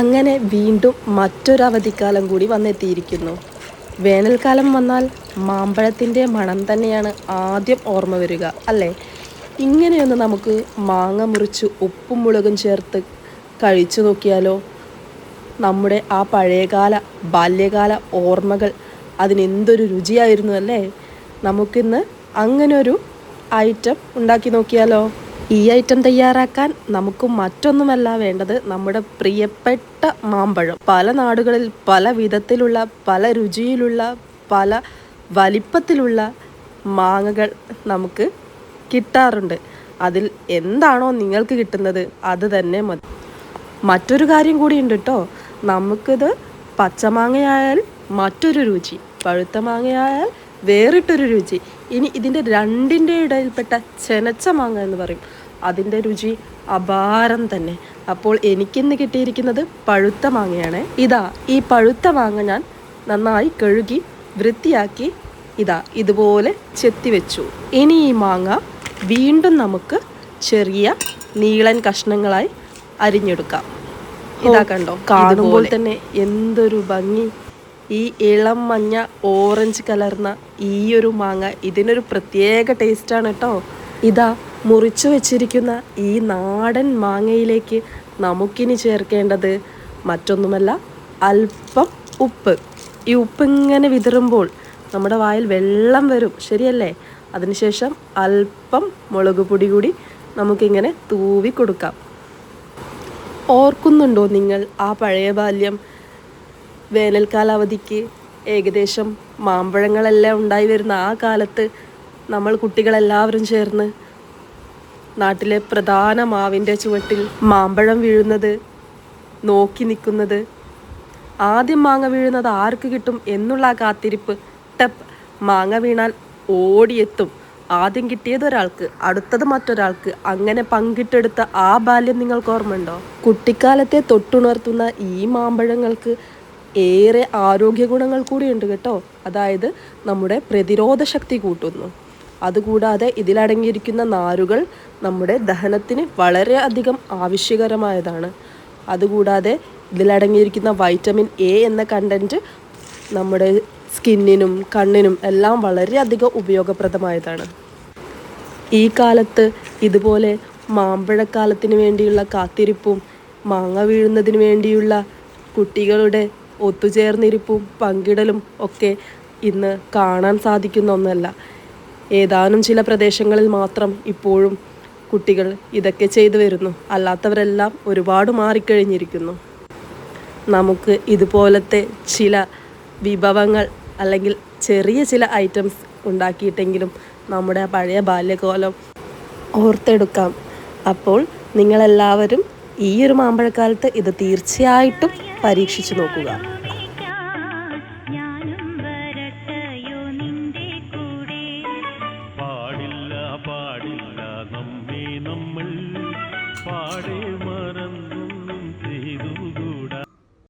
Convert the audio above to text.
അങ്ങനെ വീണ്ടും മറ്റൊരവധിക്കാലം കൂടി വന്നെത്തിയിരിക്കുന്നു. വേനൽക്കാലം വന്നാൽ മാമ്പഴത്തിൻ്റെ മണം തന്നെയാണ് ആദ്യം ഓർമ്മ വരിക, അല്ലേ? ഇങ്ങനെയൊന്ന് നമുക്ക് മാങ്ങ മുറിച്ച് ഉപ്പും മുളകും ചേർത്ത് കഴിച്ചു നോക്കിയാലോ? നമ്മുടെ ആ പഴയകാല ബാല്യകാല ഓർമ്മകൾ അതിനെന്തൊരു രുചിയായിരുന്നു, അല്ലേ? നമുക്കിന്ന് അങ്ങനെ ഒരു ഐറ്റം ഉണ്ടാക്കി നോക്കിയാലോ? ഈ ഐറ്റം തയ്യാറാക്കാൻ നമുക്ക് മറ്റൊന്നുമല്ല വേണ്ടത്, നമ്മുടെ പ്രിയപ്പെട്ട മാമ്പഴം. പല നാടുകളിൽ പല വിധത്തിലുള്ള, പല രുചിയിലുള്ള, പല വലിപ്പത്തിലുള്ള മാങ്ങകൾ നമുക്ക് കിട്ടാറുണ്ട്. അതിൽ എന്താണോ നിങ്ങൾക്ക് കിട്ടുന്നത് അത് തന്നെ മതി. മറ്റൊരു കാര്യം കൂടിയുണ്ട് കേട്ടോ. നമുക്കിത് പച്ചമാങ്ങയായാൽ മറ്റൊരു രുചി, പഴുത്ത മാങ്ങയായാൽ വേറിട്ടൊരു രുചി. ഇനി ഇതിൻ്റെ രണ്ടിൻ്റെ ഇടയിൽപ്പെട്ട ചെനച്ച മാങ്ങ എന്ന് പറയും, അതിൻ്റെ രുചി അപാരം തന്നെ. അപ്പോൾ എനിക്കിന്ന് കിട്ടിയിരിക്കുന്നത് പഴുത്ത മാങ്ങയാണ്. ഈ പഴുത്ത മാങ്ങ ഞാൻ നന്നായി കഴുകി വൃത്തിയാക്കി ഇതുപോലെ ചെത്തി വെച്ചു. ഇനി ഈ മാങ്ങ വീണ്ടും നമുക്ക് ചെറിയ നീളൻ കഷ്ണങ്ങളായി അരിഞ്ഞെടുക്കാം. കണ്ടോ, കാണുമ്പോൾ തന്നെ എന്തൊരു ഭംഗി! ഈ ഇളം മഞ്ഞ ഓറഞ്ച് കലർന്ന ഈ ഒരു മാങ്ങ, ഇതിനൊരു പ്രത്യേക ടേസ്റ്റാണ് കേട്ടോ. മുറിച്ചു വെച്ചിരിക്കുന്ന ഈ നാടൻ മാങ്ങയിലേക്ക് നമുക്കിനി ചേർക്കേണ്ടത് മറ്റൊന്നുമല്ല, അല്പം ഉപ്പ്. ഈ ഉപ്പ് ഇങ്ങനെ വിതറുമ്പോൾ നമ്മുടെ വായിൽ വെള്ളം വരും, ശരിയല്ലേ? അതിനുശേഷം അല്പം മുളക് പൊടി കൂടി നമുക്കിങ്ങനെ തൂവി കൊടുക്കാം. ഓർക്കുന്നുണ്ടോ നിങ്ങൾ ആ പഴയ ബാല്യം? വേനൽക്കാലാവധിക്ക് ഏകദേശം മാമ്പഴങ്ങളെല്ലാം ഉണ്ടായി വരുന്ന ആ കാലത്ത് നമ്മൾ കുട്ടികളെല്ലാവരും ചേർന്ന് നാട്ടിലെ പ്രധാന മാവിൻ്റെ ചുവട്ടിൽ മാമ്പഴം വീഴുന്നത് നോക്കി നിൽക്കുന്നത്, ആദ്യം മാങ്ങ വീഴുന്നത് ആർക്ക് കിട്ടും എന്നുള്ള ആ കാത്തിരിപ്പ്. മാങ്ങ വീണാൽ ഓടിയെത്തും. ആദ്യം കിട്ടിയത് ഒരാൾക്ക്, അടുത്തത് മറ്റൊരാൾക്ക്, അങ്ങനെ പങ്കിട്ടെടുത്ത ആ ബാല്യം നിങ്ങൾക്ക് ഓർമ്മയുണ്ടോ? കുട്ടിക്കാലത്തെ തൊട്ടുണർത്തുന്ന ഈ മാമ്പഴങ്ങൾക്ക് ഏറെ ആരോഗ്യ ഗുണങ്ങൾ കൂടിയുണ്ട് കേട്ടോ. അതായത് നമ്മുടെ പ്രതിരോധ ശക്തി കൂട്ടുന്നു. അതുകൂടാതെ ഇതിലടങ്ങിയിരിക്കുന്ന നാരുകൾ നമ്മുടെ ദഹനത്തിന് വളരെ അധികം ആവശ്യകരമായതാണ്. അതുകൂടാതെ ഇതിലടങ്ങിയിരിക്കുന്ന വൈറ്റമിൻ എ എന്ന കണ്ടൻറ്റ് നമ്മുടെ സ്കിന്നിനും കണ്ണിനും എല്ലാം വളരെയധികം ഉപയോഗപ്രദമായതാണ്. ഈ കാലത്ത് ഇതുപോലെ മാമ്പഴക്കാലത്തിന് വേണ്ടിയുള്ള കാത്തിരിപ്പും മാങ്ങ വീഴുന്നതിന് വേണ്ടിയുള്ള കുട്ടികളുടെ ഒത്തുചേർന്നിരിപ്പും പങ്കിടലും ഒക്കെ ഇന്ന് കാണാൻ സാധിക്കുന്ന ഒന്നല്ല. ഏതാനും ചില പ്രദേശങ്ങളിൽ മാത്രം ഇപ്പോഴും കുട്ടികൾ ഇതൊക്കെ ചെയ്തു വരുന്നു. അല്ലാത്തവരെല്ലാം ഒരുപാട് മാറിക്കഴിഞ്ഞിരിക്കുന്നു. നമുക്ക് ഇതുപോലത്തെ ചില വിഭവങ്ങൾ അല്ലെങ്കിൽ ചെറിയ ചില ഐറ്റംസ് ഉണ്ടാക്കിയിട്ടെങ്കിലും നമ്മുടെ പഴയ ബാല്യകാലം ഓർത്തെടുക്കാം. അപ്പോൾ നിങ്ങളെല്ലാവരും ഈ ഒരു മാമ്പഴക്കാലത്ത് ഇത് തീർച്ചയായിട്ടും പരീക്ഷിച്ചു നോക്കുക. പാടില്ല നമ്മെ നമ്മൾ പാടേ